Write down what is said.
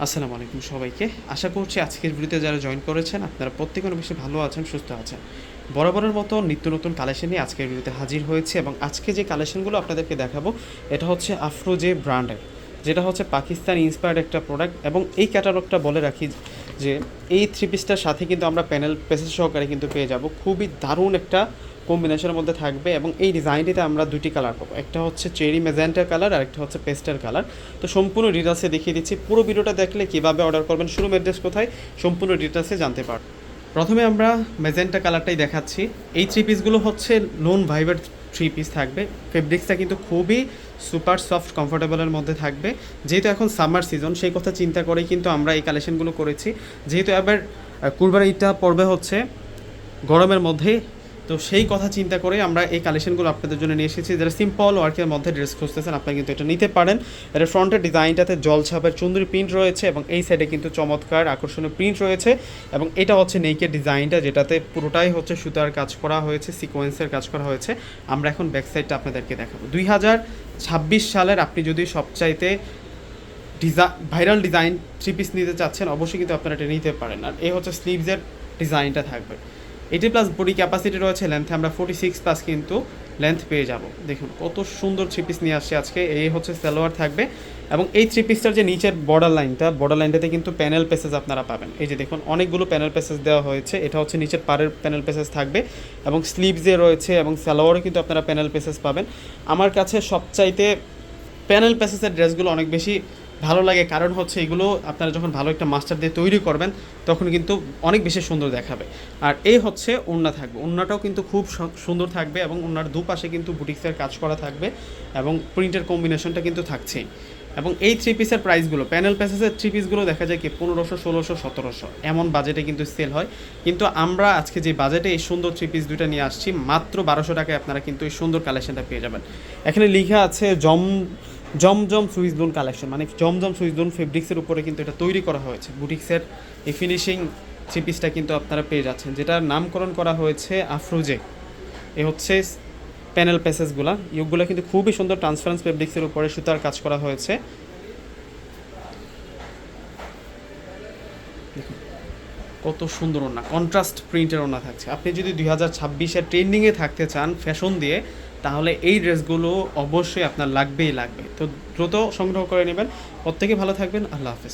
আসসালামু আলাইকুম সবাইকে। আশা করছি আজকের ভিডিওতে যারা জয়েন করেছেন আপনারা প্রত্যেকে অনেক বেশি ভালো আছেন, সুস্থ আছেন। বরাবরের মতো নিত্য নতুন কালেকশন নিয়ে আজকের ভিডিওতে হাজির হয়েছে এবং আজকে যে কালেকশনগুলো আপনাদেরকে দেখাবো এটা হচ্ছে আফরোজে ব্র্যান্ডের, যেটা হচ্ছে পাকিস্তান ইন্সপায়ার্ড একটা প্রোডাক্ট। এবং এই ক্যাটালগটা বলে রাখি যে এই থ্রি পিসটার সাথে কিন্তু আমরা প্যানেল পেসেস সহকারে কিন্তু পেয়ে যাব। খুবই দারুণ একটা কম্বিনেশনের মধ্যে থাকবে এবং এই ডিজাইনটিতে আমরা দুটি কালার পাবো, একটা হচ্ছে চেরি ম্যাজেন্টা কালার আর একটা হচ্ছে পেস্টেল কালার। তো সম্পূর্ণ ডিটেলসে দেখিয়ে দিচ্ছি, পুরো ভিডিওটা দেখলে কীভাবে অর্ডার করবেন, শোরুম অ্যাড্রেস কোথায়, সম্পূর্ণ ডিটেলসে জানতে পারবেন। প্রথমে আমরা ম্যাজেন্টা কালারটাই দেখাচ্ছি। এই থ্রি পিসগুলো হচ্ছে লোন ভাইবের থ্রি পিস থাকবে। ফেব্রিক্সটা কিন্তু খুবই সুপার সফট কমফোর্টেবলের মধ্যে থাকবে। যেহেতু এখন সামার সিজন, সেই কথা চিন্তা করেই কিন্তু আমরা এই কালেকশনগুলো করেছি। যেহেতু এবার কুরবানিটা পড়বে হচ্ছে গরমের মধ্যে, তো সেই কথা চিন্তা করে আমরা এই কালেকশনগুলো আপনাদের জন্য নিয়ে এসেছি। যারা সিম্পল ওয়ার্কের মধ্যে ড্রেস খুঁজতেছেন আপনারা কিন্তু এটা নিতে পারেন। এটা ফ্রন্টের ডিজাইনটাতে জলছাপের চুন্দরি প্রিন্ট রয়েছে এবং এই সাইডে কিন্তু চমৎকার আকর্ষণীয় প্রিন্ট রয়েছে। এবং এটা হচ্ছে নেকের ডিজাইনটা, যেটাতে পুরোটাই হচ্ছে সুতার কাজ করা হয়েছে, সিকোয়েন্সের কাজ করা হয়েছে। আমরা এখন ব্যাক সাইডটা আপনাদেরকে দেখাবো। 2026 সালের আপনি যদি সবচাইতে ভাইরাল ডিজাইন থ্রি পিস নিতে চাচ্ছেন অবশ্যই কিন্তু আপনারা এটা নিতে পারেন। আর এই হচ্ছে স্লিভসের ডিজাইনটা থাকবে। 80+ বডি ক্যাপাসিটি রয়েছে, লেন্থে আমরা 46+ কিন্তু লেন্থ পেয়ে যাব। দেখুন কত সুন্দর থ্রি পিস নিয়ে আসছে আজকে। এই হচ্ছে সালোয়ার থাকবে এবং এই থ্রি পিসটার যে নিচের বর্ডার লাইনটাতে কিন্তু প্যানেল পেসেস আপনারা পাবেন। এই যে দেখুন অনেকগুলো প্যানেল পেসেস দেওয়া হয়েছে। এটা হচ্ছে নিচের পাড়ের প্যানেল পেসেস থাকবে এবং স্লিভসে রয়েছে এবং সালোয়ারও কিন্তু আপনারা প্যানেল পেসেস পাবেন। আমার কাছে সবচাইতে প্যানেল পেসেসের ড্রেসগুলো অনেক বেশি ভালো লাগে, কারণ হচ্ছে এগুলো আপনারা যখন ভালো একটা মাস্টার দিয়ে তৈরি করবেন তখন কিন্তু অনেক বেশি সুন্দর দেখাবে। আর এই হচ্ছে ওড়না থাকবে, ওড়নাটাও কিন্তু খুব সুন্দর থাকবে এবং ওড়নার দুপাশে কিন্তু বুটিক্সের কাজ করা থাকবে এবং প্রিন্টের কম্বিনেশনটা কিন্তু থাকছেই। এবং এই থ্রি পিসের প্রাইসগুলো, প্যানেল পেসেসের থ্রি পিসগুলো দেখা যায় কি 1500, 1600, 1700 এমন বাজেটে কিন্তু সেল হয়। কিন্তু আমরা আজকে যে বাজেটে এই সুন্দর থ্রি পিস দুইটা নিয়ে আসছি মাত্র 1200 টাকায় আপনারা কিন্তু এই সুন্দর কালেকশনটা পেয়ে যাবেন। এখানে লেখা আছে জমজম সুইস লোন কালেকশন, মানে জমজম সুইস লোন ফেব্রিক্সের উপরে কিন্তু এটা তৈরি করা হয়েছে। বুটিক্সের এই ফিনিশিং থ্রি পিসটা কিন্তু আপনারা পেয়ে যাচ্ছেন, যেটার নামকরণ করা হয়েছে আফরোজে। এ হচ্ছে প্যানেল প্যাসেসগুলো, ইউগুলো কিন্তু খুবই সুন্দর ট্রান্সপারেন্স ফেব্রিক্সের উপরে সুতার কাজ করা হয়েছে। দেখুন কত সুন্দর ওড়না, কন্ট্রাস্ট প্রিন্টের ওড়না থাকছে। আপনি যদি 2026-এর ট্রেন্ডিংয়ে থাকতে চান ফ্যাশন দিয়ে, তাহলে এই ড্রেসগুলো অবশ্যই আপনার লাগবেই লাগবে। তো দ্রুত সংগ্রহ করে নেবেন। প্রত্যেকে ভালো থাকবেন। আল্লাহ হাফেজ।